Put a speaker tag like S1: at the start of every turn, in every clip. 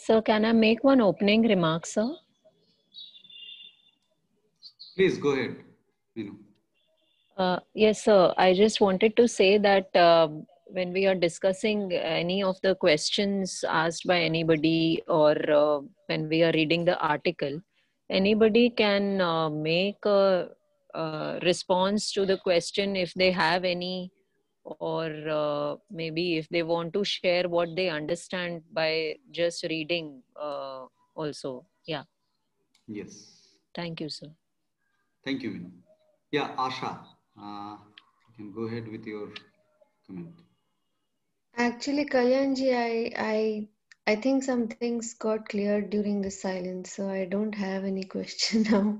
S1: Sir, can I make one opening remark, sir?
S2: Please go ahead.
S1: Yes, sir. I just wanted to say that when we are discussing any of the questions asked by anybody, or when we are reading the article, anybody can make a response to the question if they have any, or maybe if they want to share what they understand by just reading also. Yeah.
S2: Yes.
S1: Thank you, sir.
S2: Thank you, Meenu. Yeah, Asha, you can go ahead with your comment.
S3: Actually, Kalyanji, I think some things got cleared during the silence, so I don't have any question now.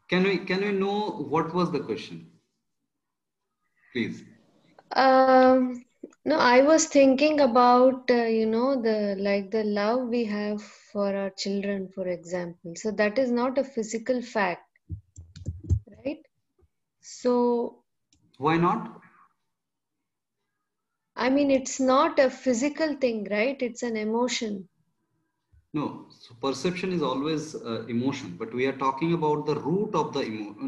S2: Can we know what was the question, please?
S3: No, I was thinking about the love we have for our children, for example. So that is not a physical fact, right? So
S2: Why not?
S3: I mean, it's not a physical thing, right? It's an emotion.
S2: No, so perception is always emotion, but we are talking about the root of the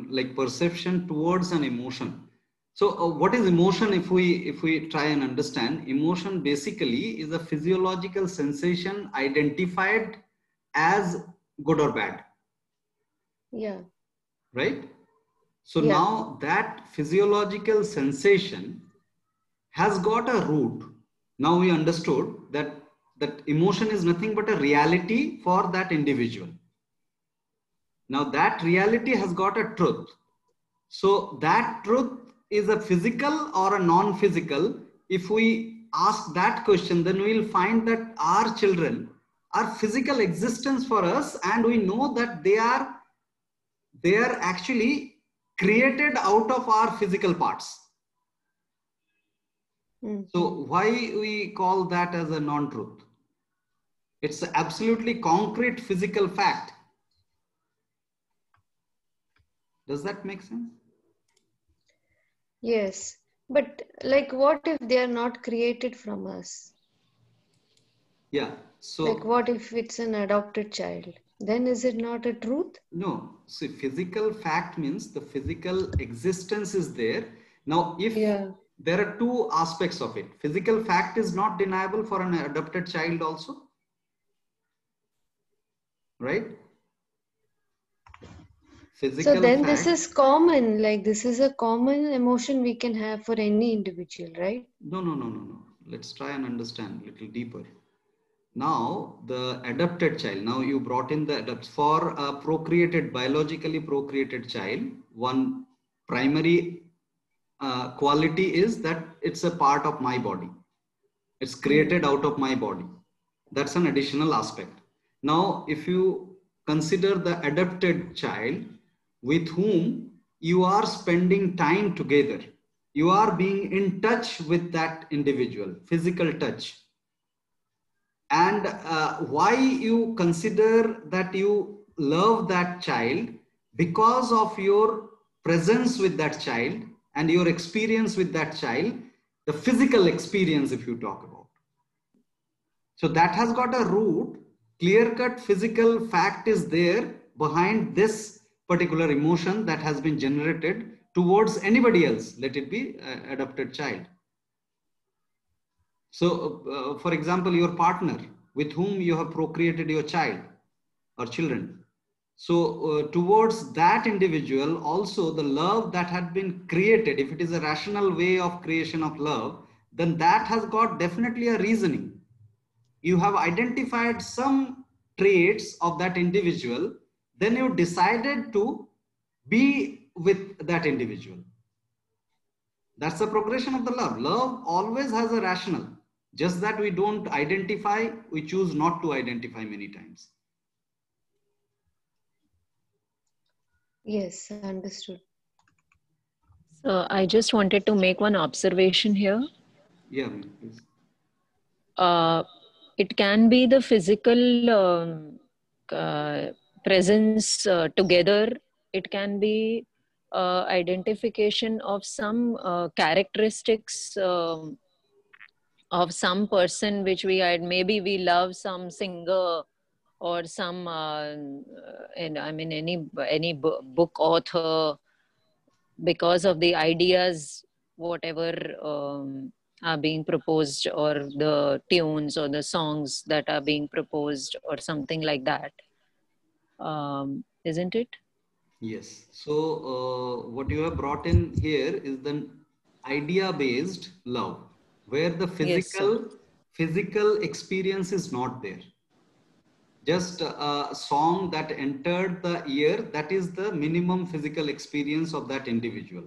S2: like perception towards an emotion. So what is emotion? If we try and understand, emotion basically is a physiological sensation identified as good or bad,
S3: Yeah.
S2: right? So
S3: Yeah.
S2: now that physiological sensation has got a root. Now we understood that emotion is nothing but a reality for that individual. Now that reality has got a truth. So that truth is a physical or a non-physical. If we ask that question, then we will find that our children are physical existence for us, and we know that they are actually created out of our physical parts. So why we call that as a non-truth? It's an absolutely concrete physical fact. Does that make sense?
S3: Yes. But like, what if they are not created from us?
S2: Yeah. So
S3: like, what if it's an adopted child? Then is it not a truth?
S2: No. See, physical fact means the physical existence is there. Now, if there are two aspects of it, physical fact is not deniable for an adopted child also, right? Physical
S3: So then
S2: fact.
S3: this is common, like this is a common emotion we can have for any individual, right?
S2: No. Let's try and understand a little deeper. Now, the adopted child, now you brought in the for a procreated, biologically procreated child, one primary quality is that it's a part of my body. It's created out of my body. That's an additional aspect. Now, if you consider the adopted child with whom you are spending time together, you are being in touch with that individual, physical touch. And why you consider that you love that child? Because of your presence with that child and your experience with that child, the physical experience, if you talk about. So that has got a root. Clear-cut physical fact is there behind this particular emotion that has been generated towards anybody else, let it be adopted child. So, for example, your partner with whom you have procreated your child or children. So, towards that individual, also the love that had been created, if it is a rational way of creation of love, then that has got definitely a reasoning. You have identified some traits of that individual, then you decided to be with that individual. That's the progression of the love. Love always has a rational. Just that we don't identify, we choose not to identify many times.
S3: Yes, understood.
S1: So I just wanted to make one observation here.
S2: Yeah, please.
S1: It can be the physical presence together. It can be identification of some characteristics of some person which we had. Maybe we love some singer or some and I mean any book author, because of the ideas whatever are being proposed, or the tunes or the songs that are being proposed or something like that, isn't it?
S2: Yes. So, what you have brought in here is the idea-based love, where the
S1: Yes, sir.
S2: physical experience is not there. Just a song that entered the ear, that is the minimum physical experience of that individual.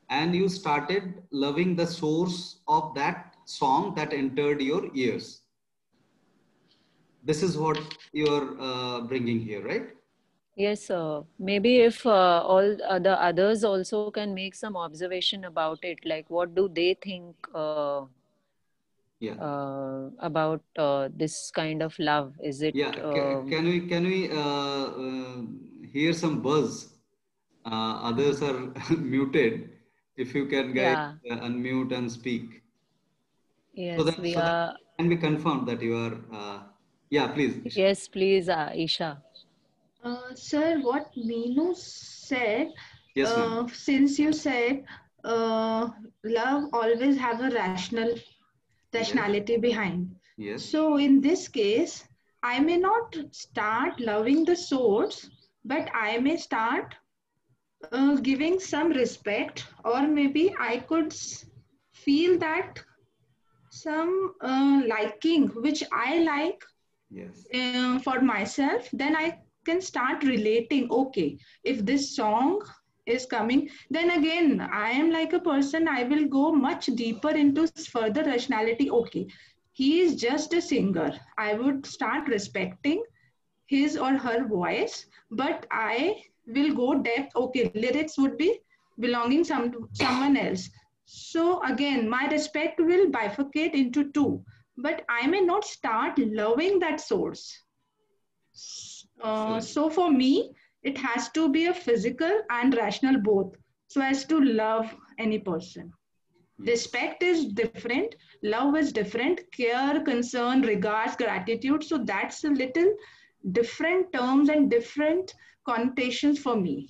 S2: And you started loving the source of that song that entered your ears. This is what you are bringing here, right?
S1: Yes, sir. Maybe if all the others also can make some observation about it, like what do they think
S2: Yeah.
S1: about this kind of love? Is it
S2: Yeah, can we hear some buzz? Others are muted. If you can guys
S1: yeah,
S2: unmute and speak,
S1: yes, we
S2: so that
S1: are.
S2: can be confirmed that you are. Yeah, please, Isha.
S1: Yes, please, Isha.
S4: Sir, what Meenu said,
S2: Yes, ma'am.
S4: since you said love always have a
S2: Yes,
S4: rationality behind.
S2: yes,
S4: So in this case, I may not start loving the source, but I may start giving some respect, or maybe I could feel that some liking which I like
S2: yes,
S4: for myself, then I can start relating. Okay, if this song is coming, then again I am like a person, I will go much deeper into further rationality. Okay, he is just a singer, I would start respecting his or her voice, but I will go depth. Okay, lyrics would be belonging someone else. So again, my respect will bifurcate into two, but I may not start loving that source.
S2: excellent.
S4: So for me, it has to be a physical and rational both, so as to love any person.
S2: Yes,
S4: Respect is different, love is different, care, concern, regards, gratitude. So that's a little different terms and different connotations for me.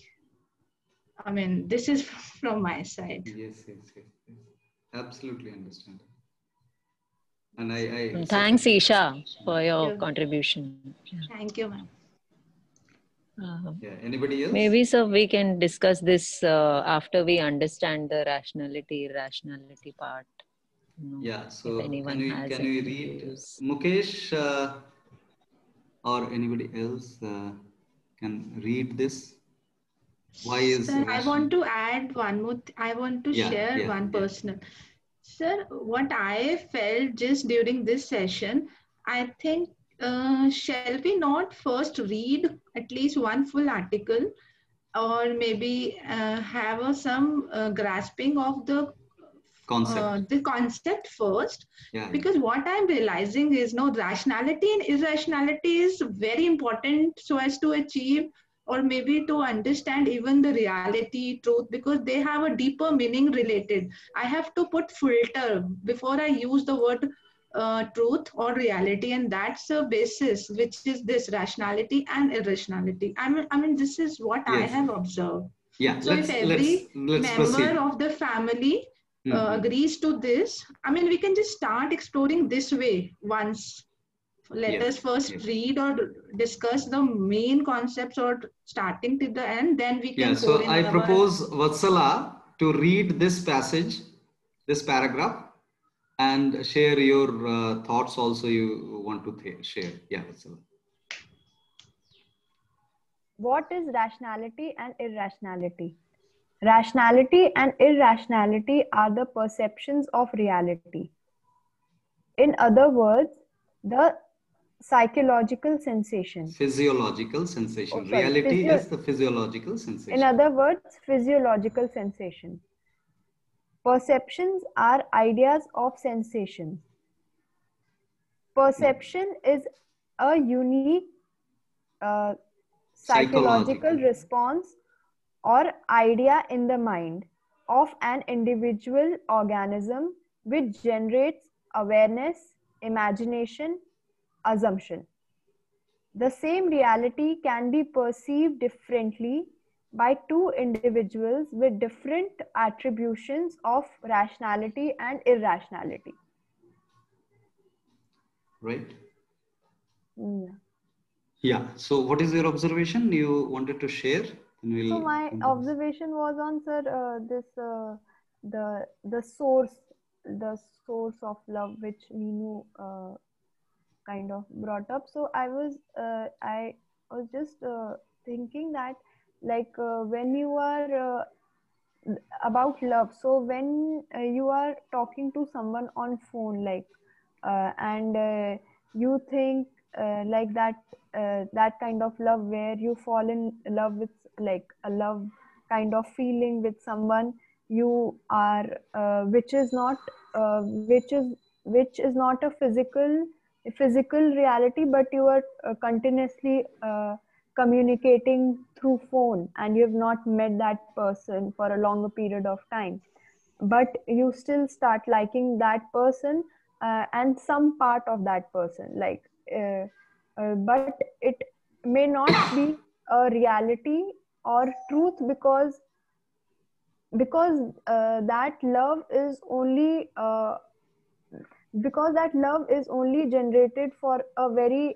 S4: I mean, this is from my side.
S2: yes, yes, yes, yes. Absolutely understand. And I
S1: And
S2: second.
S1: thanks, Isha, for your
S4: Yeah.
S1: contribution. Yeah.
S4: Thank you, ma'am.
S2: Yeah. Anybody else?
S1: Maybe so we can discuss this after we understand the rationality, irrationality part.
S2: Yeah.
S1: If
S2: So
S1: anyone has
S2: can we
S1: any
S2: read
S1: views.
S2: Mukesh or anybody else can read this? Why is
S4: Sir, I
S2: rational?
S4: want to add one more. I want to
S2: Yeah,
S4: share
S2: yeah,
S4: one
S2: yeah.
S4: personal. Sir, what I felt just during this session, I think, shall we not first read at least one full article, or maybe have some grasping of
S2: Concept.
S4: the concept first?
S2: Yeah, yeah.
S4: Because what I'm realizing is, no, rationality and irrationality is very important so as to achieve, or maybe to understand even the reality, truth, because they have a deeper meaning related. I have to put filter before I use the word truth or reality, and that's a basis, which is this rationality and irrationality. I mean, this is what I
S2: Yes.
S4: have observed.
S2: Yeah.
S4: So if
S2: Let's
S4: every member
S2: proceed.
S4: of the family
S2: Hmm.
S4: agrees to this, I mean, we can just start exploring this way once. Let
S2: Yes.
S4: us first
S2: Yes.
S4: read or discuss the main concepts, or starting to the end, then we
S2: Yeah.
S4: can pour
S2: So
S4: in
S2: I
S4: our.
S2: propose Vatsala to read this passage, this paragraph, and share your thoughts. Also, you want to share. Yeah, Vatsala.
S5: What is rationality and irrationality? Rationality and irrationality are the perceptions of reality. In other words, the psychological sensation.
S2: Physiological
S5: Oh,
S2: sensation.
S5: sorry,
S2: Reality is the physiological
S5: in
S2: sensation.
S5: other words, physiological sensation. Perceptions are ideas of sensations.
S2: Yeah.
S5: Perception is a unique uh, psychological
S2: Psychological.
S5: response or idea in the mind of an individual organism which generates awareness, imagination, assumption. The same reality can be perceived differently by two individuals with different attributions of rationality and irrationality.
S2: Right?
S5: Mm.
S2: Yeah. So what is your observation you wanted to share? And
S5: So
S2: we'll
S5: my
S2: come to this.
S5: observation was on, sir, this the source, the source of love, which Meenu kind of brought up. So I was just thinking that, like, when you are about love, so when you are talking to someone on phone, like, and you think like that kind of love where you fall in love with, like, a love kind of feeling with someone you are, which is not which is not a physical reality, but you are continuously communicating through phone, and you have not met that person for a longer period of time, but you still start liking that person, and some part of that person, like, but it may not be a reality or truth, because that love is only generated for a very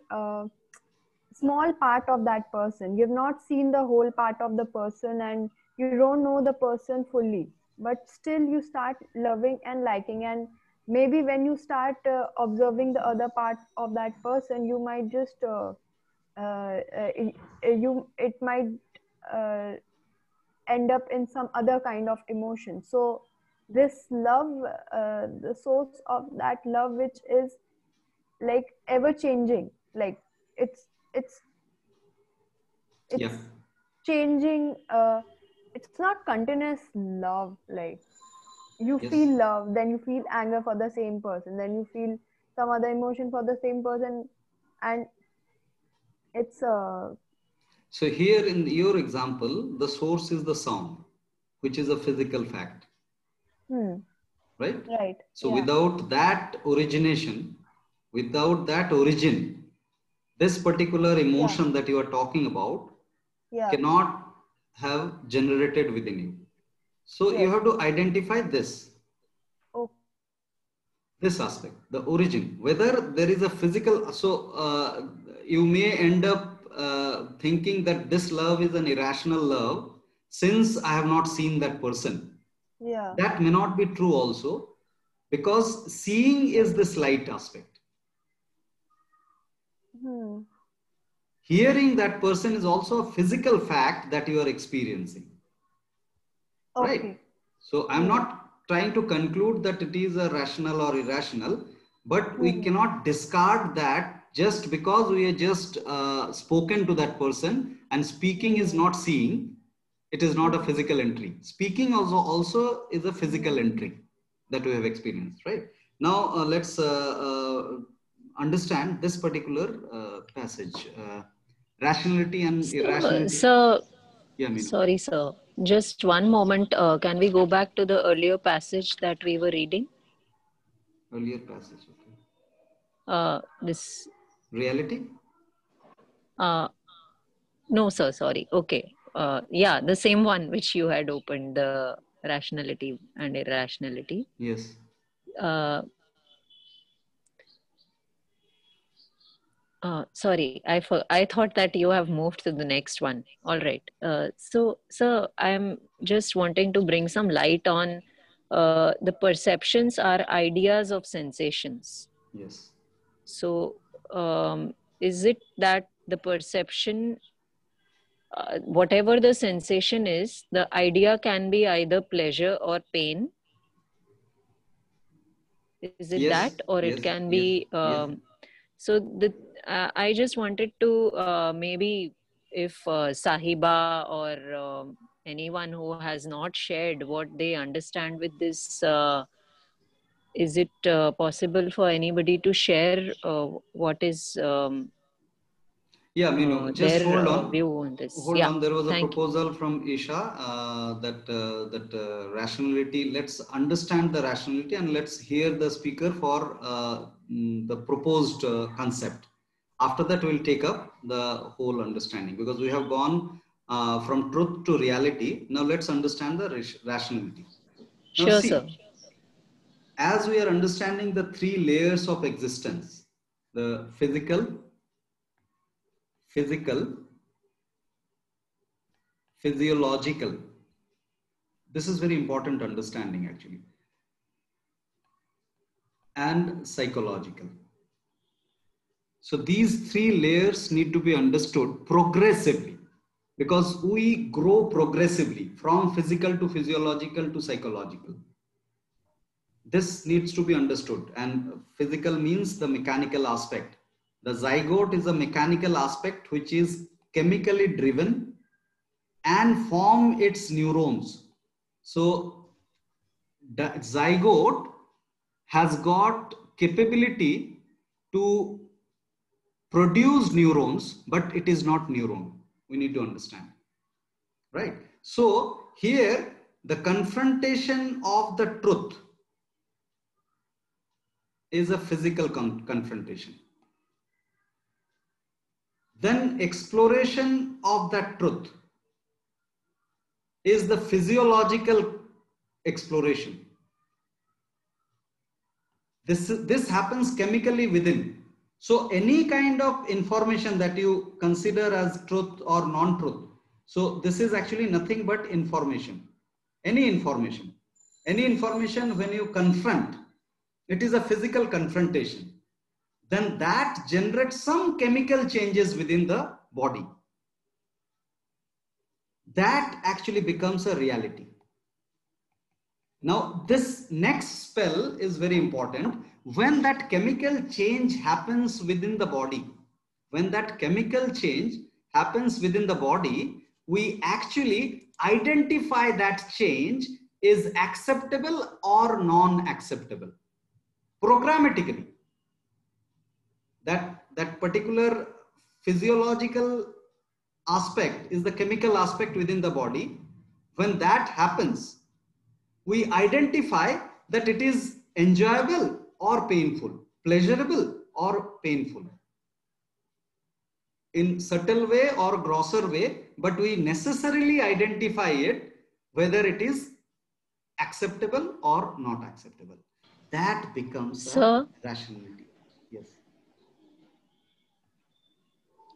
S5: small part of that person. You've not seen the whole part of the person, and you don't know the person fully, but still you start loving and liking. And maybe when you start observing the other part of that person, you might just you it might uh, end up in some other kind of emotion. So this love, the source of that love, which is like ever changing, like, it's
S2: Yeah.
S5: it's changing, it's not continuous love. Like, you
S2: Yes.
S5: feel love, then you feel anger for the same person, then you feel some other emotion for the same person, and it's
S2: So here in your example, the source is the sound, which is a physical fact,
S5: hmm,
S2: right?
S5: right,
S2: So
S5: yeah,
S2: without that origination, without that origin, this particular
S5: yeah,
S2: emotion that you are talking about
S5: yeah,
S2: cannot have generated within you. So you
S5: yes,
S2: have to identify
S5: okay,
S2: this aspect, the origin, whether there is a physical. So you may end up thinking that this love is an irrational love since I have not seen that person.
S5: yeah,
S2: That may not be true also, because seeing is the slight aspect.
S5: hmm,
S2: Hearing that person is also a physical fact that you are experiencing. Right.
S5: okay,
S2: So I'm
S5: hmm,
S2: not trying to conclude that it is a rational or irrational, but we
S5: hmm,
S2: cannot discard that just because we are just spoken to that person, and speaking is
S5: hmm,
S2: not seeing. It is not a
S5: hmm,
S2: physical entry. Speaking also is a physical
S5: hmm.
S2: entry that we have experienced. Right. Now let's understand this particular passage. Rationality and
S1: So,
S2: irrationality.
S1: sir,
S2: Yeah, Meenu.
S1: sorry, sir. Just one moment. Can we go back to the earlier passage that we were reading?
S2: Earlier passage. Okay.
S1: This,
S2: Reality.
S1: uh, no, sir, sorry. Okay. Yeah, the same one which you had opened, the rationality and irrationality.
S2: Yes.
S1: Uh, sorry, I thought that you have moved to the next one. All right. So, sir, I'm just wanting to bring some light on the perceptions are ideas of sensations.
S2: Yes.
S1: So, is it that the perception, whatever the sensation is, the idea can be either pleasure or pain? Is it that,
S2: Yes.
S1: or it
S2: Yes.
S1: can
S2: Yes.
S1: be?
S2: Yes.
S1: So the I just wanted to maybe if Sahiba or anyone who has not shared what they understand with this. Is it possible for anybody to share what is
S2: Yeah, Minu, just
S1: their
S2: hold on.
S1: view on this?
S2: Hold
S1: Yeah,
S2: on. There was a
S1: thank you.
S2: proposal from Isha that rationality. Let's understand the rationality and let's hear the speaker for the proposed concept. After that, we'll take up the whole understanding, because we have gone from truth to reality. Now let's understand the rationality. Now
S1: Sure, sir.
S2: see, as we are understanding the three layers of existence, the physical, physiological. This is very important understanding actually. And psychological. So these three layers need to be understood progressively, because we grow progressively from physical to physiological to psychological. This needs to be understood, and physical means the mechanical aspect. The zygote is a mechanical aspect which is chemically driven and form its neurons. So the zygote has got capability to produce neurons, but it is not neuron. We need to understand, right? So here the confrontation of the truth is a physical confrontation. Then exploration of that truth is the physiological exploration. This happens chemically within. So any kind of information that you consider as truth or non-truth, so this is actually nothing but information. Any information when you confront, it is a physical confrontation. Then that generates some chemical changes within the body. That actually becomes a reality. Now, this next spell is very important. When that chemical change happens within the body, we actually identify that change is acceptable or non-acceptable. Programmatically, that particular physiological aspect is the chemical aspect within the body. When that happens, we identify that it is enjoyable or painful, pleasurable or painful, in subtle way or grosser way, but we necessarily identify it whether it is acceptable or not acceptable. That becomes a
S1: Sir,
S2: rationality. Yes.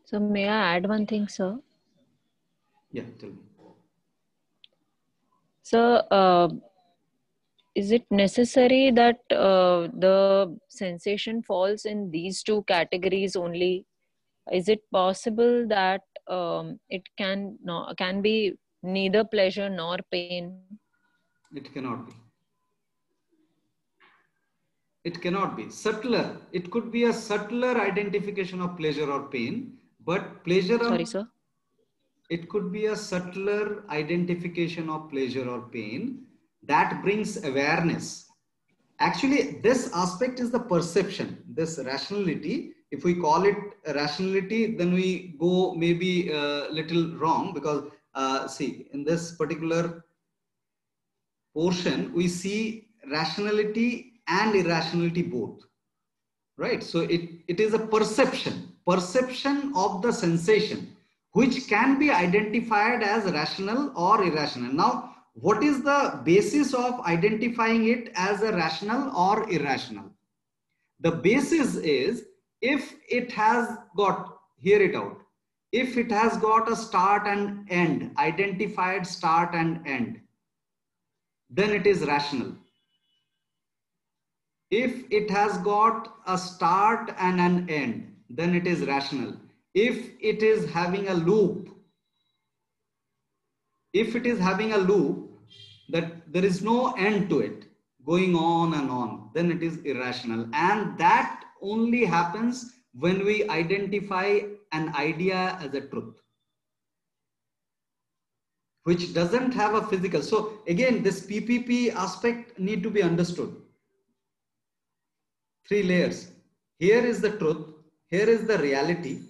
S1: so may I add one thing, sir?
S2: Yeah, tell me.
S1: So, is it necessary that the sensation falls in these two categories only? Is it possible that it can be neither pleasure nor pain?
S2: It cannot be. It cannot be. Subtler. It could be a subtler identification of pleasure or pain, but pleasure
S1: Sorry,
S2: and
S1: sir.
S2: it could be a subtler identification of pleasure or pain that brings awareness. Actually, this aspect is the perception, this rationality. If we call it a rationality, then we go maybe a little wrong, because see, in this particular portion, we see rationality and irrationality both. Right? So it is a perception of the sensation, which can be identified as rational or irrational. Now, what is the basis of identifying it as a rational or irrational? The basis is, if it has got, hear it out, if it has got a start and end, identified start and end, then it is rational. If it has got a start and an end, then it is rational. If it is having a loop, that there is no end to it, going on and on, then it is irrational. And that only happens when we identify an idea as a truth, which doesn't have a physical. So again, this PPP aspect need to be understood. Three layers. Here is the truth. Here is the reality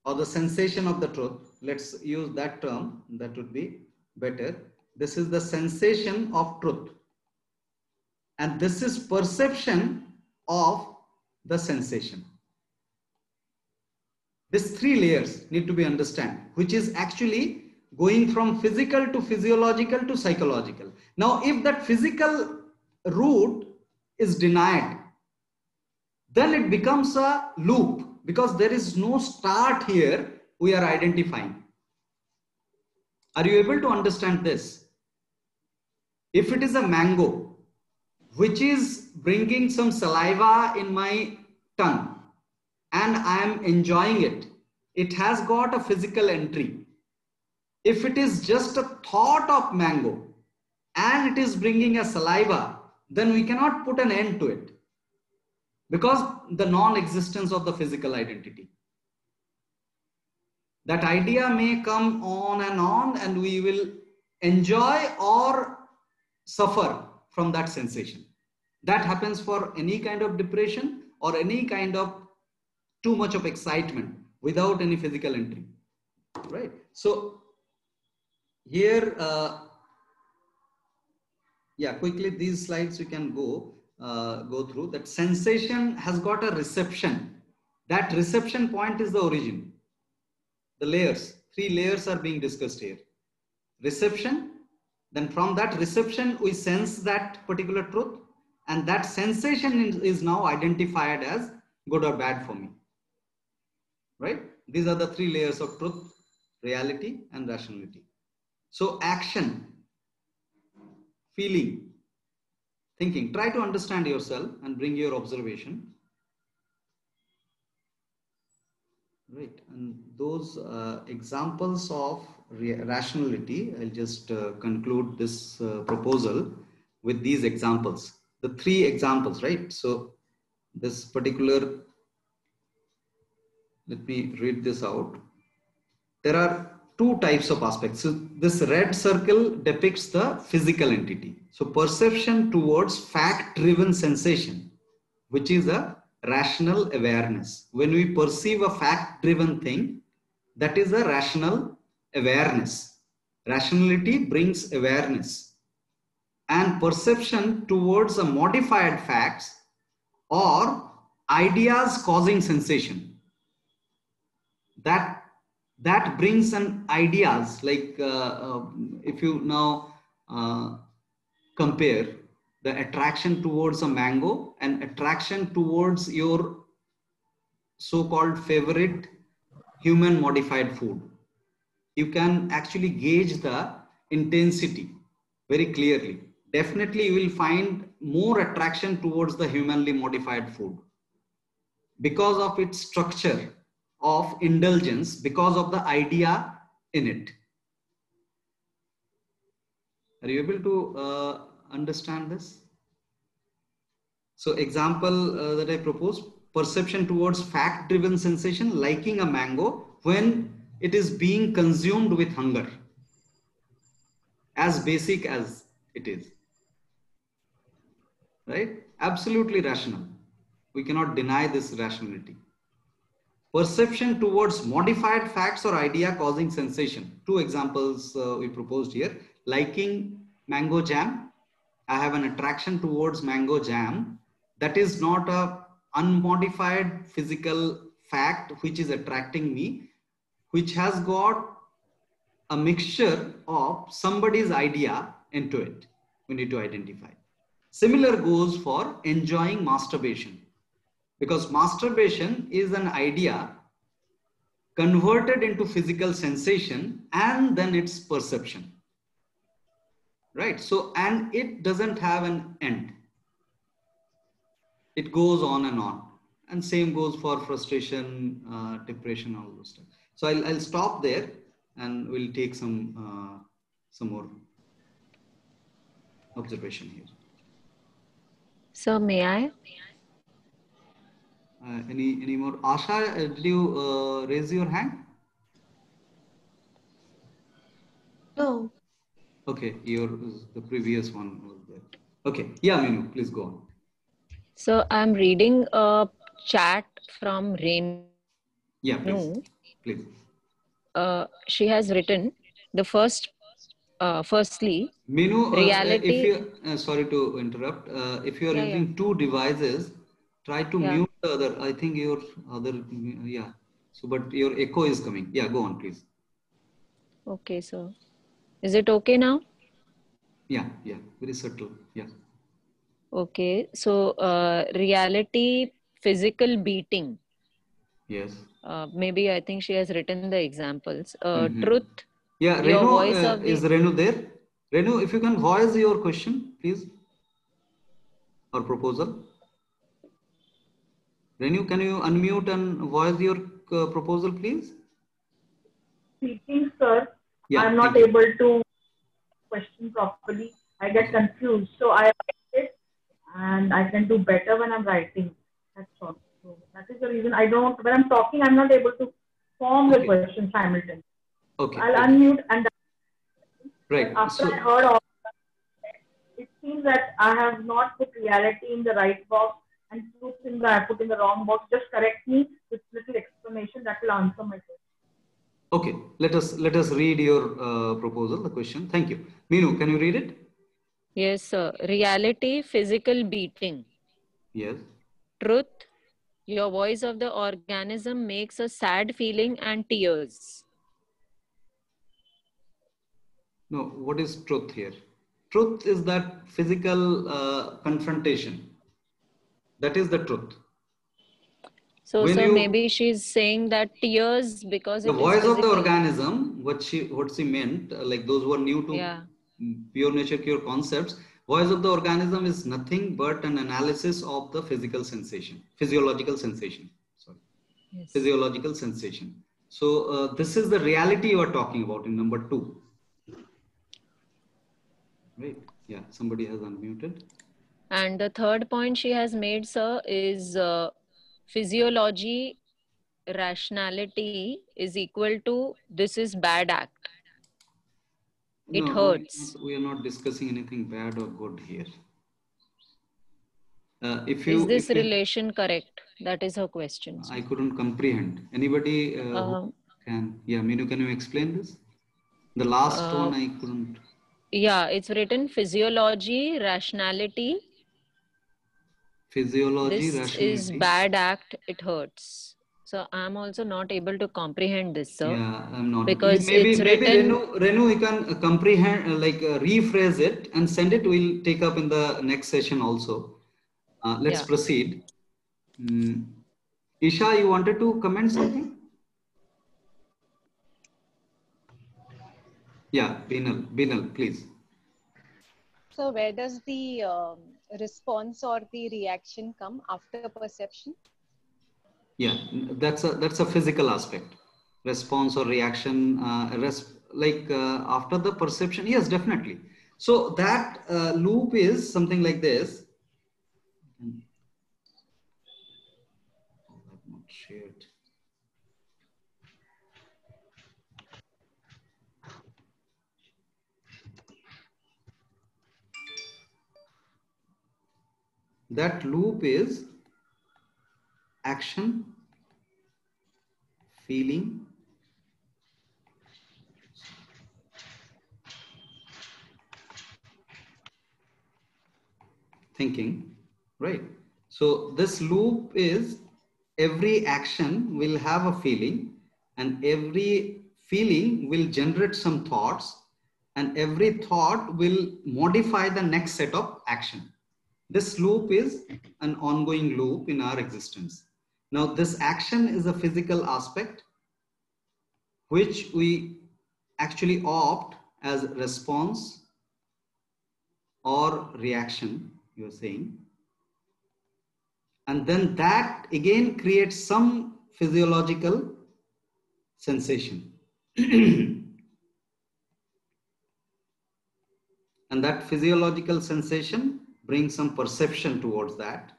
S2: or the sensation of the truth. Let's use that term. That would be better. This is the sensation of truth. And this is perception of the sensation. These three layers need to be understood, which is actually going from physical to physiological to psychological. Now, if that physical root is denied, then it becomes a loop because there is no start here we are identifying. Are you able to understand this? If it is a mango, which is bringing some saliva in my tongue and I am enjoying it, it has got a physical entry. If it is just a thought of mango and it is bringing a saliva, then we cannot put an end to it because the non-existence of the physical identity. That idea may come on and we will enjoy or suffer from that sensation. That happens for any kind of depression or any kind of too much of excitement without any physical entry, right? So here, yeah, quickly these slides we can go through. That sensation has got a reception. That reception point is the origin. The layers, three layers are being discussed here. Reception, then from that reception we sense that particular truth, and that sensation is now identified as good or bad for me, right? These are the three layers of truth, reality, and rationality. So action, feeling, thinking. Try to understand yourself and bring your observation. Right, and those examples of rationality, I'll just conclude this proposal with these examples. The three examples, right? So this particular, let me read this out. There are two types of aspects. So this red circle depicts the physical entity. So perception towards fact-driven sensation, which is a rational awareness. When we perceive a fact-driven thing, that is a rational awareness. Rationality brings awareness. And perception towards a modified facts or ideas causing sensation. That brings an ideas like if you now compare the attraction towards a mango and attraction towards your so-called favorite human modified food, you can actually gauge the intensity very clearly. Definitely you will find more attraction towards the humanly modified food because of its structure of indulgence, because of the idea in it. Are you able to understand this? So example that I propose, perception towards fact-driven sensation, liking a mango when it is being consumed with hunger, as basic as it is, right? Absolutely rational. We cannot deny this rationality. Perception towards modified facts or idea causing sensation. Two examples we proposed here. Liking mango jam. I have an attraction towards mango jam. That is not a unmodified physical fact which is attracting me, which has got a mixture of somebody's idea into it. We need to identify. Similar goes for enjoying masturbation, because masturbation is an idea converted into physical sensation and then its perception, right? So, and it doesn't have an end. It goes on, and same goes for frustration, depression, all those stuff. So I'll stop there and we'll take some more observation here.
S1: So may I?
S2: Any more? Asha, did you raise your hand?
S3: No.
S2: Okay, the previous one was there. Okay, yeah, Minu, please go on.
S1: So I'm reading a chat from Renu.
S2: Yeah, please.
S1: She has written the firstly,
S2: Minu, if
S1: reality.
S2: you, sorry to interrupt, if you are using two devices, try to mute the other. I think your other, yeah. So, but your echo is coming. Yeah, go on, please.
S1: Okay, so is it okay now?
S2: Yeah, yeah, very subtle. Yeah.
S1: Okay, so reality, physical beating.
S2: Yes.
S1: Maybe I think she has written the examples.
S2: Mm-hmm.
S1: Truth,
S2: Yeah,
S1: your
S2: Renu,
S1: voice of
S2: is
S1: the,
S2: Renu there? Renu, if you can voice your question, please, or proposal. Renu, can you unmute and voice your proposal, please?
S6: Speaking, sir,
S2: Yeah,
S6: I'm
S2: thank
S6: not
S2: you.
S6: able to question properly. I get
S2: Okay.
S6: confused. So I write it and I can do better when I'm writing. That's all. So that is the reason I don't, when I'm talking, I'm not able to form the
S2: Okay.
S6: question simultaneously. So
S2: Okay.
S6: I'll
S2: Okay.
S6: unmute and but
S2: Right.
S6: after I
S2: So,
S6: heard all, it seems that I have not put reality in the right box and truth in the I put in the wrong box. Just correct me with little explanation that will answer my question.
S2: okay. Let us read your proposal, the question. Thank you. Meenu, can you read it?
S1: yes, reality, physical beating.
S2: Yes.
S1: Truth, your voice of the organism makes a sad feeling and tears.
S2: No, what is truth here? Truth is that physical confrontation. That is the truth.
S1: So,
S2: When
S1: sir,
S2: you
S1: maybe she's saying that tears because
S2: the
S1: it is
S2: voice of the
S1: physical.
S2: organism, what she meant, like those who are new to
S1: Yeah,
S2: pure nature cure concepts, voice of the organism is nothing but an analysis of the physical sensation, physiological sensation. Sorry,
S1: yes.
S2: physiological sensation. So this is the reality you are talking about in number two, right? Yeah, somebody has unmuted.
S1: And the third point she has made, sir, is physiology, rationality is equal to this is bad act. It
S2: No,
S1: hurts.
S2: we are not discussing anything bad or good here.
S1: Is this
S2: If you,
S1: relation correct? That is her question, sir.
S2: I couldn't comprehend. Anybody who
S1: Um,
S2: can, yeah, Meenu, can you explain this? The last
S1: uh,
S2: one I couldn't.
S1: yeah, it's written physiology, rationality.
S2: Physiology,
S1: This is
S2: rationality.
S1: bad act, it hurts. So I'm also not able to comprehend this, sir,
S2: Yeah, I'm not.
S1: because
S2: Maybe
S1: it's written,
S2: Renu, you can comprehend, rephrase it and send it. We'll take up in the next session also. Let's
S1: yeah.
S2: proceed. Mm. Isha, you wanted to comment something? Yeah, Binal, please.
S7: So where does the response or the reaction come after perception?
S2: Yeah, that's a physical aspect. Response or reaction, after the perception. Yes, definitely. So that loop is something like this. Oh, I've not shared. That loop is action, feeling, thinking, right? So this loop is every action will have a feeling, and every feeling will generate some thoughts, and every thought will modify the next set of action. This loop is an ongoing loop in our existence. Now, this action is a physical aspect which we actually opt as response or reaction, you're saying. And then that again creates some physiological sensation. And that physiological sensation brings some perception towards that.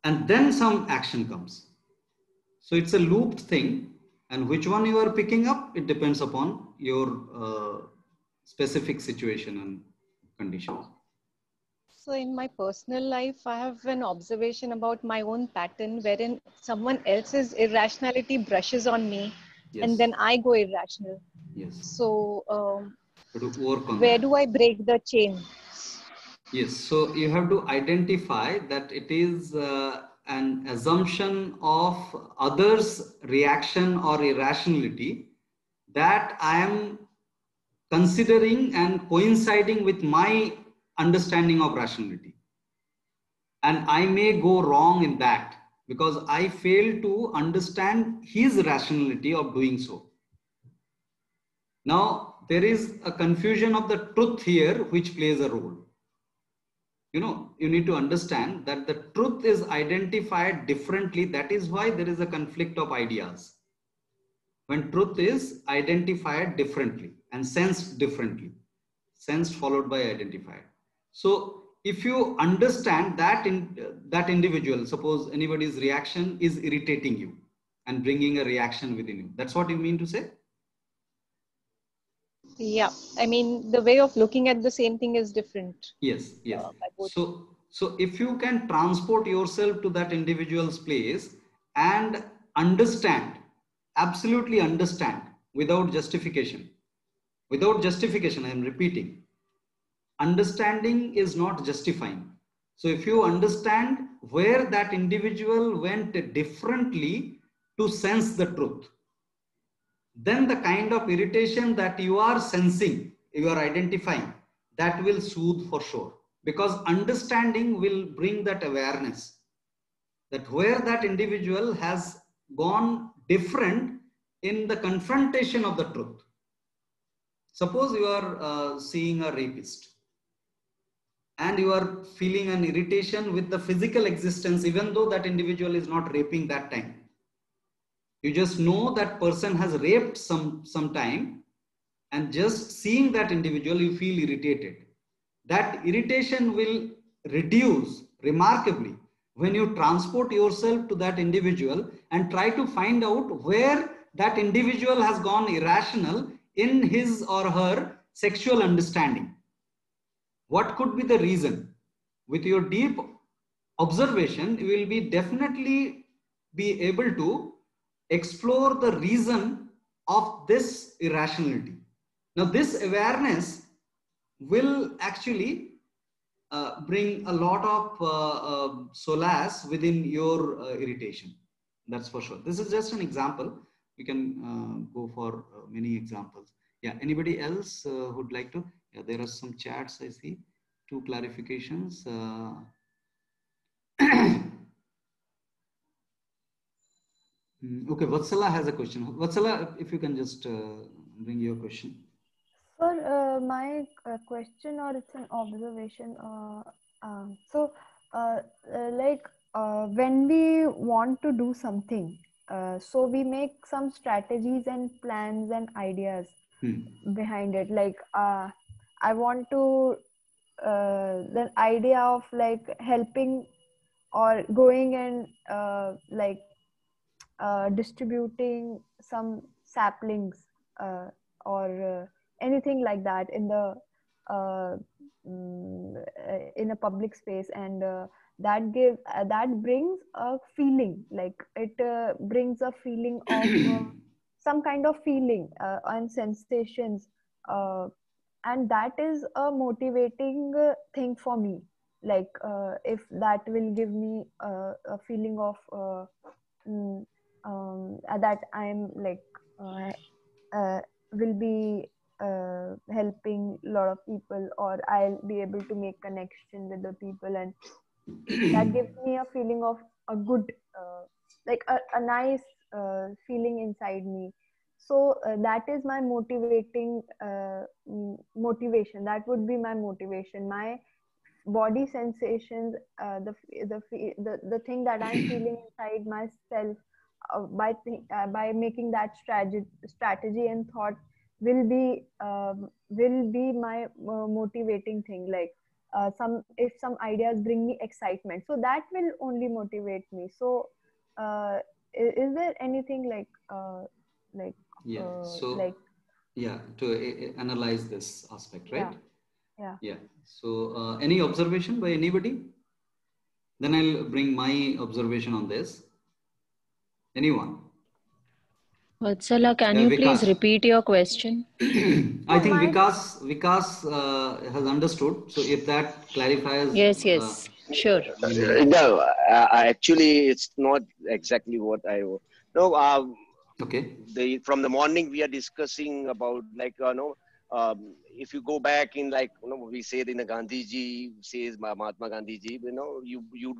S2: And then some action comes. So it's a looped thing, and which one you are picking up, it depends upon your specific situation and conditions.
S7: So in my personal life, I have an observation about my own pattern wherein someone else's irrationality brushes on me and
S2: Yes,
S7: then I go irrational.
S2: yes.
S7: So
S2: So to work on
S7: where
S2: that.
S7: do I break the chain?
S2: Yes, so you have to identify that it is an assumption of others' reaction or irrationality that I am considering and coinciding with my understanding of rationality. And I may go wrong in that because I fail to understand his rationality of doing so. Now, there is a confusion of the truth here which plays a role. You need to understand that the truth is identified differently. That is why there is a conflict of ideas. When truth is identified differently and sensed differently, sensed followed by identified. So if you understand that that individual, suppose anybody's reaction is irritating you and bringing a reaction within you. That's what you mean to say?
S7: Yeah, I mean, the way of looking at the same thing is different.
S2: Yes, yes.
S7: By both.
S2: So if you can transport yourself to that individual's place and understand, absolutely understand without justification, I am repeating, understanding is not justifying. So if you understand where that individual went differently to sense the truth, then the kind of irritation that you are sensing, you are identifying, that will soothe for sure. Because understanding will bring that awareness that where that individual has gone different in the confrontation of the truth. Suppose you are seeing a rapist and you are feeling an irritation with the physical existence, even though that individual is not raping that time. You just know that person has raped sometime, and just seeing that individual, you feel irritated. That irritation will reduce remarkably when you transport yourself to that individual and try to find out where that individual has gone irrational in his or her sexual understanding. What could be the reason? With your deep observation, you will be definitely be able to explore the reason of this irrationality. Now, this awareness will actually bring a lot of solace within your irritation. That's for sure. This is just an example. We can go for many examples. Yeah, anybody else would like to? Yeah, there are some chats I see. 2 clarifications. Okay, Vatsala has a question. Vatsala, if you can just bring your question.
S5: Sir, my question, or it's an observation. Like when we want to do something, so we make some strategies and plans and ideas behind it. Like I want to, the idea of like helping or going and distributing some saplings or anything like that in the uh, in a public space, and that brings a feeling, like it brings a feeling of some kind of feeling and sensations, uh, and that is a motivating thing for me. Like if that will give me a feeling of mm, that I'm like will be helping a lot of people, or I'll be able to make connection with the people, and that gives me a feeling of a good like a nice feeling inside me. So that is my motivation. That would be my motivation, my body sensations, the thing that I'm feeling inside myself, by making that strategy and thought will be my motivating thing. Like some, if some ideas bring me excitement, so that will only motivate me. So is there anything like like
S2: Yeah. So
S5: like
S2: yeah, to analyze this aspect, right?
S5: yeah
S2: Yeah. So any observation by anybody? Then I'll bring my observation on this. Anyone?
S1: Vatsala, can you please
S2: Vikas.
S1: repeat your question?
S2: I
S5: So
S2: think
S5: my
S2: Vikas has understood. So if that clarifies,
S1: Yes, yes, sure.
S2: we will.
S8: No, actually, it's not exactly what I. No,
S2: Okay.
S8: from the morning we are discussing about, like, if you go back in, like, we say in the Gandhiji says, Mahatma Gandhiji, you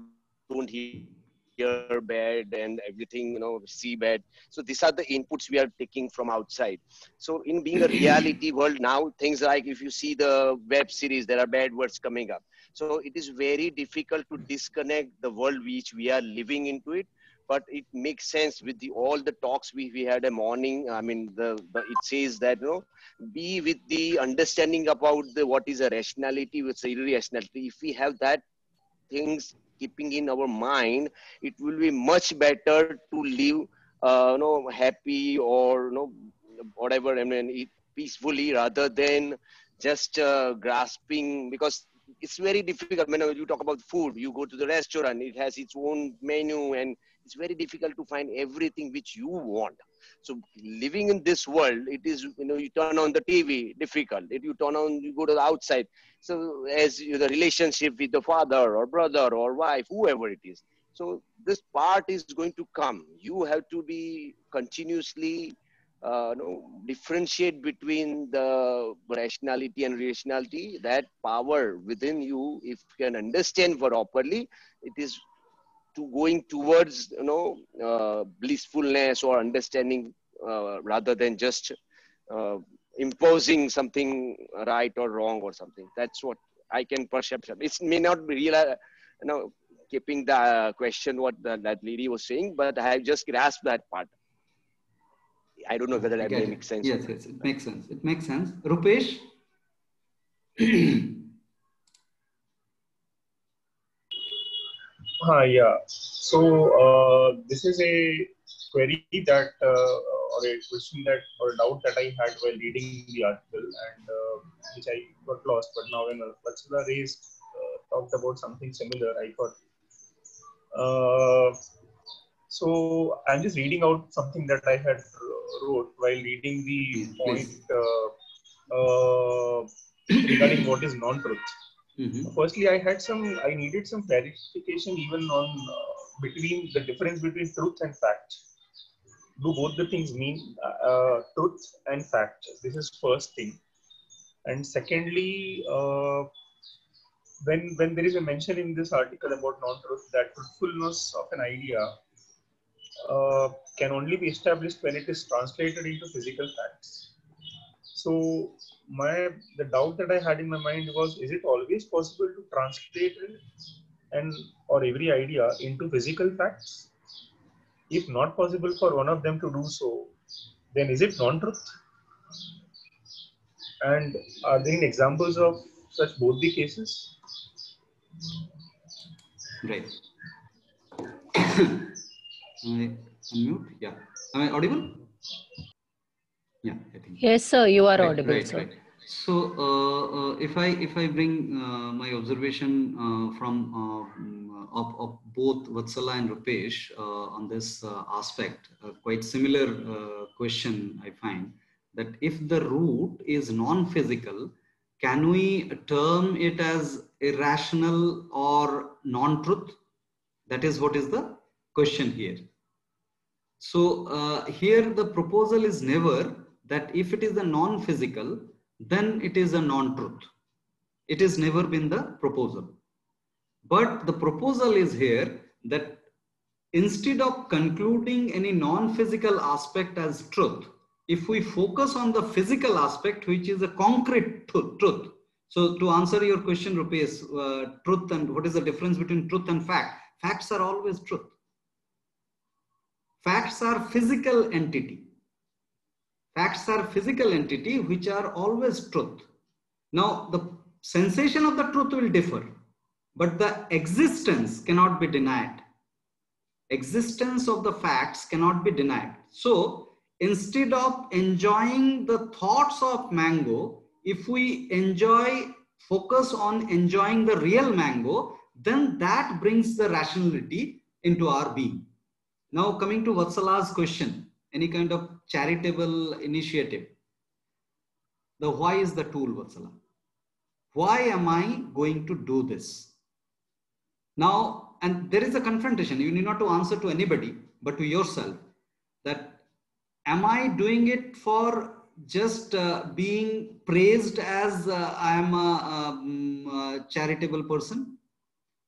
S8: don't hear bad and everything, see bad. So these are the inputs we are taking from outside. So in being a reality world now, things like, if you see the web series, there are bad words coming up. So it is very difficult to disconnect the world which we are living into it. But it makes sense with all the talks we had a morning. I mean, it says that, be with the understanding about what is a rationality, what's a irrationality. If we have that things keeping in our mind, it will be much better to live, happy, or whatever. I mean, peacefully, rather than just grasping, because it's very difficult. When you talk about food, you go to the restaurant, it has its own menu, and it's very difficult to find everything which you want. So living in this world, it is, you turn on the TV, difficult. If you turn on, you go to the outside. So as the relationship with the father or brother or wife, whoever it is. So this part is going to come. You have to be continuously differentiate between the rationality and irrationality. That power within you, if you can understand properly, it is to going towards blissfulness or understanding, rather than just uh, imposing something right or wrong or something. That's what I can perceive. It may not be real, keeping the question what that lady was saying, but I have just grasped that part. I don't know whether
S2: I
S8: that
S2: get
S8: may
S2: it.
S8: make sense or
S2: Yes,
S8: not.
S2: yes, it makes sense. It makes sense. Rupesh?
S9: Yeah. So this is a query that, or a question that, or a doubt that I had while reading the article, and which I got lost. But now when Vatsala raised, talked about something similar, I thought. Uh, so I'm just reading out something that I had wrote while reading the
S2: Yeah,
S9: point
S2: please.
S9: regarding what is non-truth.
S2: Mm-hmm.
S9: Firstly, I needed some clarification even on between the difference between truth and fact. Do both the things mean truth and fact? This is first thing. And secondly, when there is a mention in this article about non-truth, that truthfulness of an idea can only be established when it is translated into physical facts. So the doubt that I had in my mind was: is it always possible to translate it and or every idea into physical facts? If not possible for one of them to do so, then is it non-truth? And are there any examples of such both the cases?
S2: Right. I unmute. Yeah. Am I audible? Yeah, I think.
S1: Yes, sir, you are
S2: Right,
S1: audible,
S2: right,
S1: sir.
S2: right. So if I bring my observation from of both Vatsala and Rupesh on this aspect, quite similar question I find, that if the root is non-physical, can we term it as irrational or non-truth? That is what is the question here. So here the proposal is never that if it is a non-physical, then it is a non-truth. It has never been the proposal. But the proposal is here that instead of concluding any non-physical aspect as truth, if we focus on the physical aspect, which is a concrete truth. So to answer your question, Rupesh, truth and what is the difference between truth and fact? Facts are always truth. Facts are physical entity. Facts are physical entity which are always truth. Now, the sensation of the truth will differ, but the existence cannot be denied. Existence of the facts cannot be denied. So, instead of enjoying the thoughts of mango, if we focus on enjoying the real mango, then that brings the rationality into our being. Now, coming to Vatsala's question, any kind of charitable initiative, the why is the tool, Vatsala. Why am I going to do this? Now, and there is a confrontation. You need not to answer to anybody, but to yourself, that am I doing it for just being praised as I am a charitable person?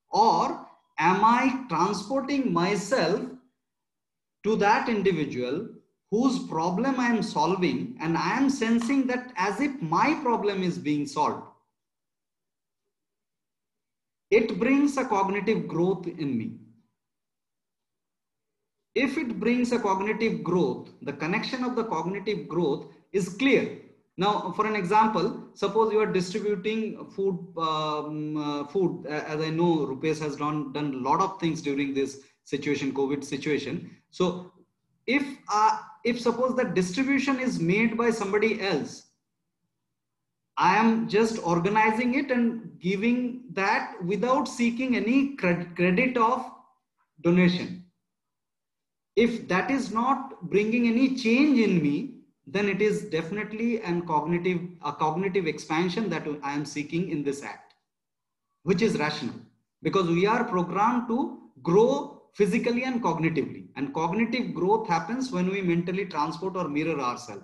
S2: Or am I transporting myself to that individual whose problem I am solving, and I am sensing that as if my problem is being solved? It brings a cognitive growth in me. If it brings a cognitive growth, the connection of the cognitive growth is clear. Now, for an example, suppose you are distributing food, as I know Rupesh has done a lot of things during this situation, COVID situation. So if suppose that distribution is made by somebody else, I am just organizing it and giving that without seeking any credit of donation. If that is not bringing any change in me, then it is definitely a cognitive expansion that I am seeking in this act, which is rational, because we are programmed to grow physically and cognitively, and cognitive growth happens when we mentally transport or mirror ourselves.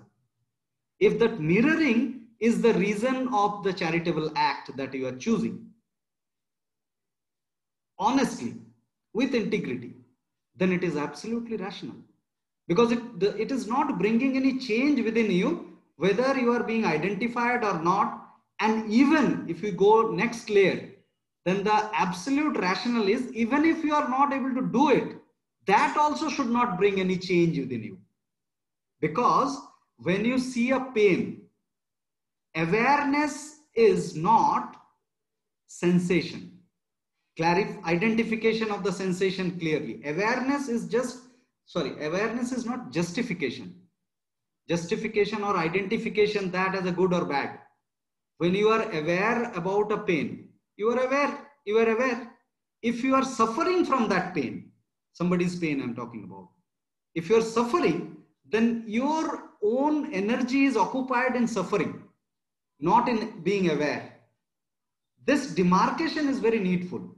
S2: If that mirroring is the reason of the charitable act that you are choosing, honestly, with integrity, then it is absolutely rational, because it is not bringing any change within you, whether you are being identified or not. And even if you go next layer, then the absolute rational is, even if you are not able to do it, that also should not bring any change within you. Because when you see a pain, awareness is not sensation. Identification of the sensation clearly. Awareness is not justification. Justification or identification that as a good or bad. When you are aware about a pain, you are aware. If you are suffering from that pain, somebody's pain I'm talking about, if you are suffering, then your own energy is occupied in suffering, not in being aware. This demarcation is very needful.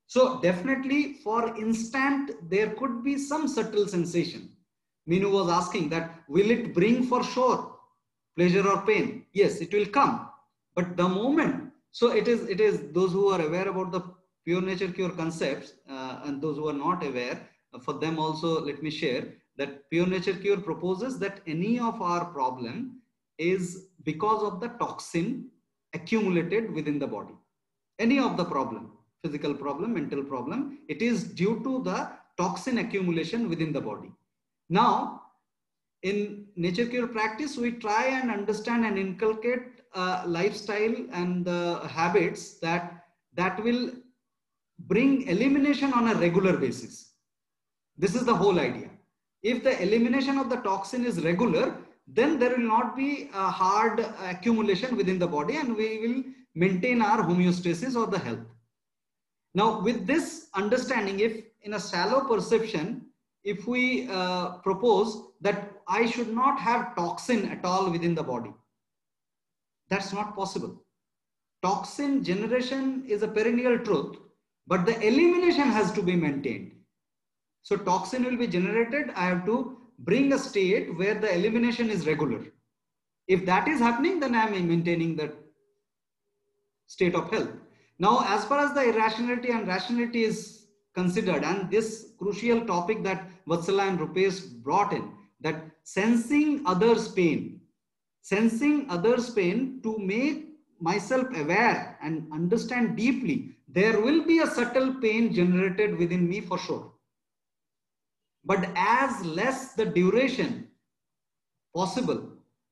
S2: So definitely, for instant, there could be some subtle sensation. Minu was asking that, will it bring for sure pleasure or pain? Yes, it will come. But the moment, so it is those who are aware about the pure nature cure concepts and those who are not aware, for them also let me share that pure nature cure proposes that any of our problem is because of the toxin accumulated within the body. Any of the problem, physical problem, mental problem, it is due to the toxin accumulation within the body. Now, in nature cure practice, we try and understand and inculcate lifestyle and the habits that will bring elimination on a regular basis. This is the whole idea. If the elimination of the toxin is regular, then there will not be a hard accumulation within the body, and we will maintain our homeostasis or the health. Now, with this understanding, if in a shallow perception, if we propose that I should not have toxin at all within the body, that's not possible. Toxin generation is a perennial truth, but the elimination has to be maintained. So toxin will be generated. I have to bring a state where the elimination is regular. If that is happening, then I am maintaining that state of health. Now, as far as the irrationality and rationality is considered, and this crucial topic that Vatsala and Rupesh brought in, that sensing others' pain to make myself aware and understand deeply, there will be a subtle pain generated within me for sure. But as less the duration possible,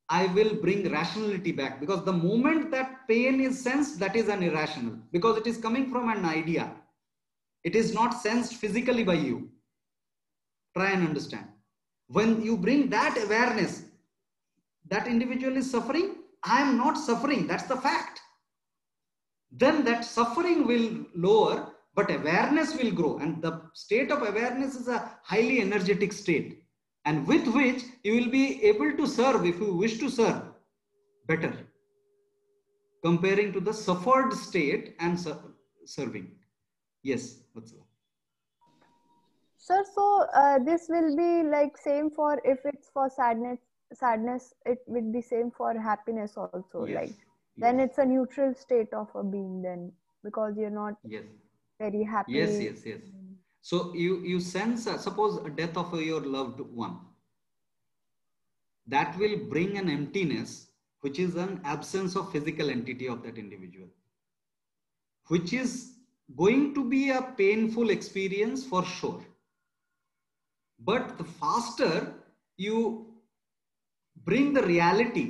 S2: I will bring rationality back, because the moment that pain is sensed, that is an irrational, because it is coming from an idea. It is not sensed physically by you. Try and understand. When you bring that awareness, that individual is suffering, I am not suffering, that's the fact. Then that suffering will lower, but awareness will grow, and the state of awareness is a highly energetic state. and with which you will be able to serve, if you wish to serve, better, comparing to the suffered state and serving. Yes, Vatsala.
S5: Sir, so this will be like same for if it's for sadness, it will be same for happiness also.
S2: Yes.
S5: Like then it's a neutral state of a being then, because you're not
S2: Yes.
S5: very happy.
S2: Yes, yes, yes. So you sense, suppose a death of your loved one, that will bring an emptiness, which is an absence of physical entity of that individual, which is going to be a painful experience for sure. But the faster you bring the reality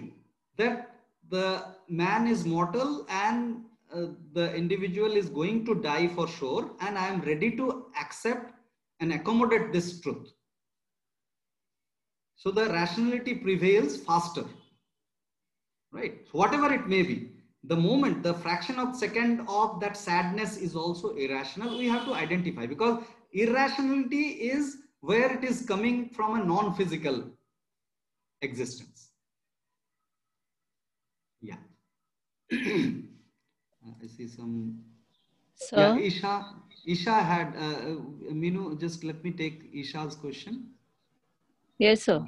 S2: that the man is mortal and the individual is going to die for sure, and I am ready to accept and accommodate this truth. So the rationality prevails faster, right? So whatever it may be, the moment, the fraction of second of that sadness is also irrational, we have to identify, because irrationality is where it is coming from a non-physical existence. Yeah. I see some.
S1: Sir?
S2: Yeah, Isha had, Minu, just let me take Isha's question.
S1: Yes, sir.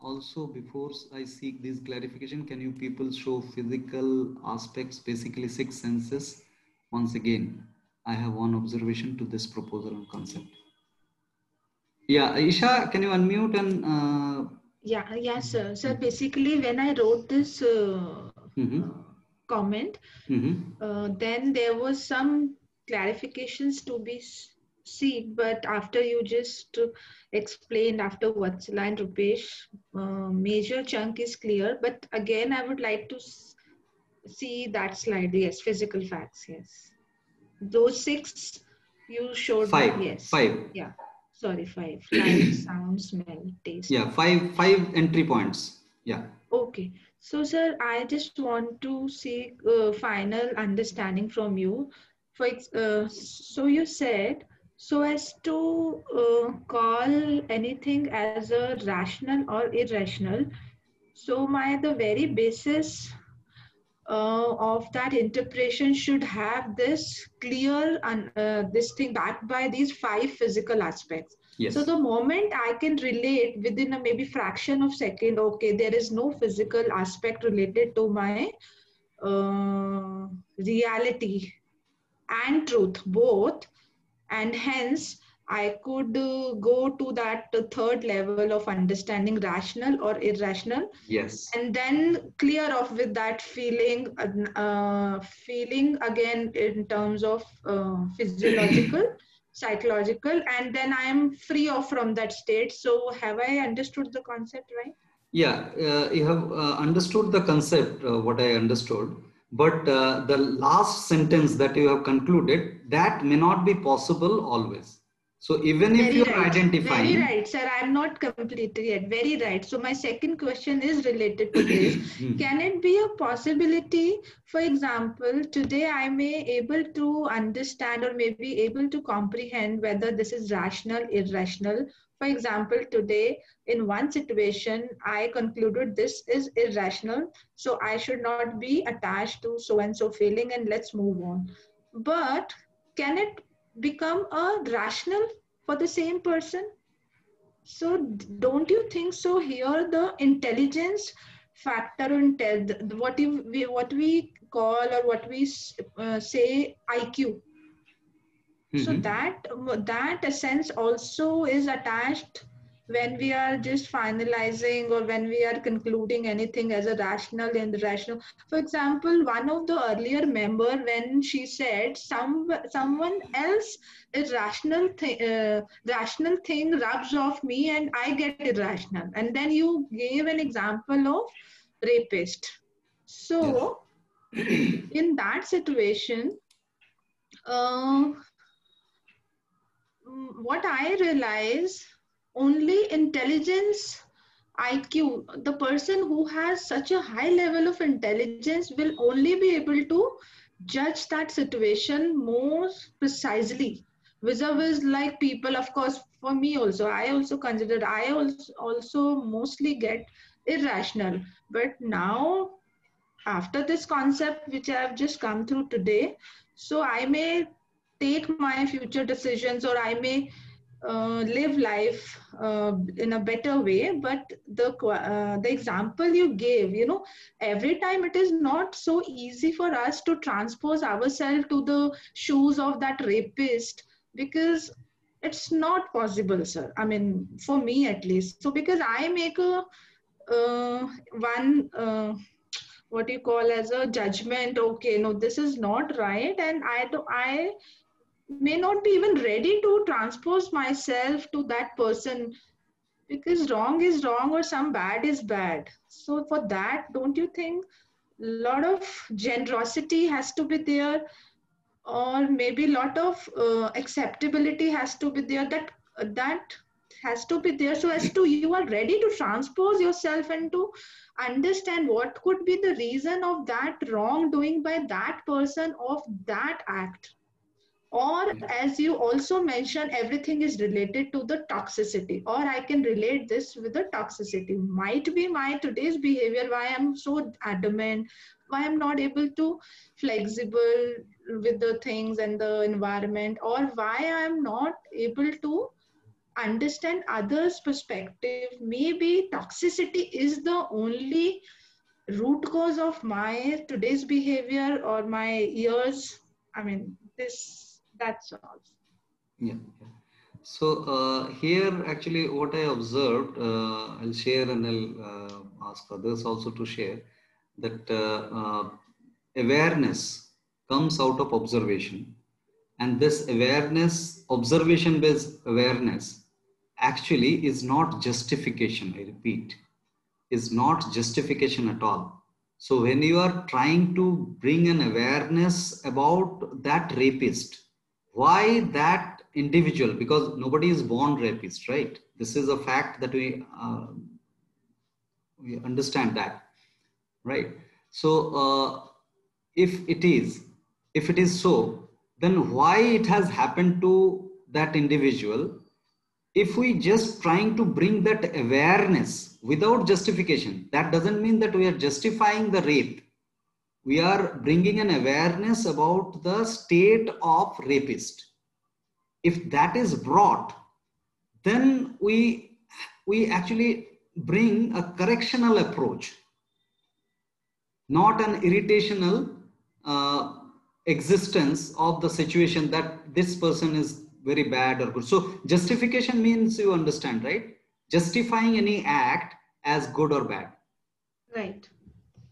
S2: Also, before I seek this clarification, can you people show physical aspects, basically 6 senses? Once again, I have one observation to this proposal and concept. Yeah, Isha, can you unmute and...
S4: Yeah, sir. Sir, basically, when I wrote this comment, then there was some clarifications to be seen, but after you just explained after Vatsala and Rupesh, major chunk is clear. But again, I would like to see that slide. Yes, physical facts. Yes, those 6 you showed.
S2: 5.
S4: Yes.
S2: 5.
S4: Yeah. Sorry, 5. Light, sound, smell, taste.
S2: Yeah, five entry points. Yeah.
S4: Okay. So, sir, I just want to seek final understanding from you. So you said, so as to call anything as a rational or irrational. So the very basis of that interpretation should have this clear and this thing backed by these 5 physical aspects.
S2: Yes.
S4: So the moment I can relate within a maybe fraction of second, okay, there is no physical aspect related to my reality and truth both, and hence I could go to that third level of understanding rational or irrational.
S2: Yes.
S4: And then clear off with that feeling again in terms of physiological, psychological, and then I am free off from that state. So have I understood the concept right?
S2: Yeah, you have understood the concept, what I understood, but the last sentence that you have concluded, that may not be possible always. So even if you are identifying...
S4: Very right, sir. I'm not completed yet. Very right. So my second question is related to this. Can it be a possibility, for example, today I may able to understand or maybe able to comprehend whether this is rational, irrational. For example, today in one situation, I concluded this is irrational. So I should not be attached to so-and-so feeling and let's move on. But can it become a rational for the same person? So don't you think so here the intelligence factor, what we call or what we say IQ, so that essence also is attached when we are just finalizing or when we are concluding anything as a rational and irrational. For example, one of the earlier member, when she said someone else rational thing rubs off me and I get irrational, and then you gave an example of rapist. So in that situation, what I realize, only intelligence, IQ, the person who has such a high level of intelligence will only be able to judge that situation more precisely. Vis-a-vis like people, of course, for me also, I also consider, I also mostly get irrational. But now, after this concept which I have just come through today, so I may take my future decisions, or I may live life in a better way. But the example you gave, every time it is not so easy for us to transpose ourselves to the shoes of that rapist, because it's not possible, sir. I mean, for me at least. So because I make a one what you call as a judgment, okay, no, this is not right, and I may not be even ready to transpose myself to that person, because wrong is wrong or some bad is bad. So for that, don't you think a lot of generosity has to be there, or maybe a lot of acceptability has to be there, that has to be there, so as to you are ready to transpose yourself and to understand what could be the reason of that wrongdoing by that person of that act. Or as you also mentioned, everything is related to the toxicity, or I can relate this with the toxicity. Might be my today's behavior, why I'm so adamant, why I'm not able to flexible with the things and the environment, or why I'm not able to understand others perspective. Maybe toxicity is the only root cause of my today's behavior or my years. I mean, this, that's all.
S2: Yeah. Yeah. So here actually what I observed, I'll share and I'll ask others also to share that awareness comes out of observation, and this awareness, observation based awareness, actually is not justification. I repeat, is not justification at all. So when you are trying to bring an awareness about that rapist, why that individual, because nobody is born rapist, right? This is a fact that we understand that, right? So if it is, if it is so, then why it has happened to that individual? If we just trying to bring that awareness without justification, that doesn't mean that we are justifying the rape. We are bringing an awareness about the state of rapist. If that is brought, then we actually bring a correctional approach, not an irritational uh, existence of the situation that this person is very bad or good. So justification means, you understand, right? Justifying any act as good or bad.
S4: Right.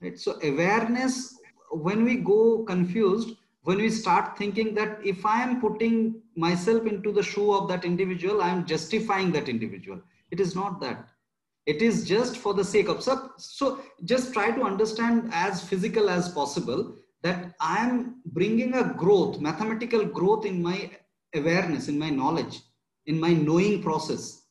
S2: Right. So awareness, when we go confused, when we start thinking that if I am putting myself into the shoe of that individual, I am justifying that individual. It is not that. It is just for the sake of, so just try to understand as physical as possible that I am bringing a growth, mathematical growth in my awareness, in my knowledge, in my knowing process.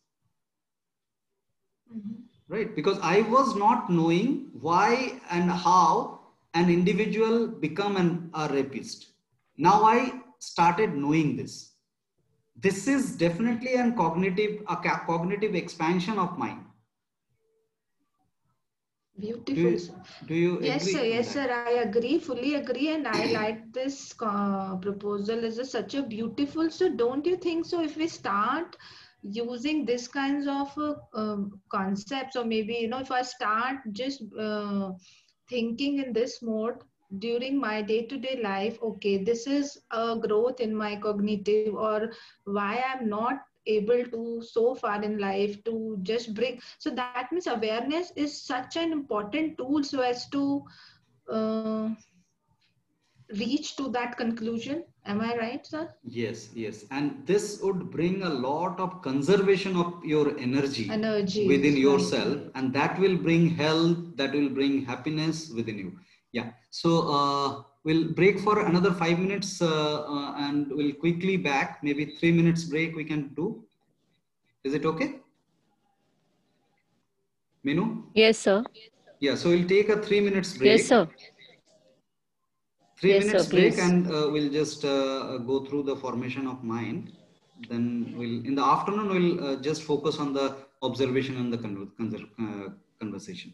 S2: Right? Because I was not knowing why and how an individual become a rapist. Now I started knowing this. This is definitely a cognitive expansion of mind.
S4: Beautiful, sir.
S2: Do you
S4: Yes, sir.
S2: agree on
S4: Yes,
S2: that?
S4: sir. I agree, fully agree, and I like this proposal. Is such a beautiful. So, don't you think so? If we start using this kinds of concepts, or maybe if I start just thinking in this mode during my day-to-day life, okay, this is a growth in my cognitive, or why I'm not able to so far in life to just bring. So that means awareness is such an important tool, so as to uh, reach to that conclusion. Am I right, sir?
S2: Yes, yes. And this would bring a lot of conservation of your energy within
S4: Energies, right,
S2: yourself,
S4: right.
S2: and that will bring health, that will bring happiness within you. Yeah. So we'll break for another 5 minutes and we'll quickly back. Maybe 3 minutes break we can do. Is it okay? Minu?
S1: Yes, sir.
S2: Yeah. So we'll take a 3 minutes
S1: Yes,
S2: break.
S1: sir.
S2: Three
S1: Yes, sir,
S2: minutes break,
S1: please.
S2: and we'll just go through the formation of mind. then we'll, in the afternoon, we'll just focus on the observation and the conversation.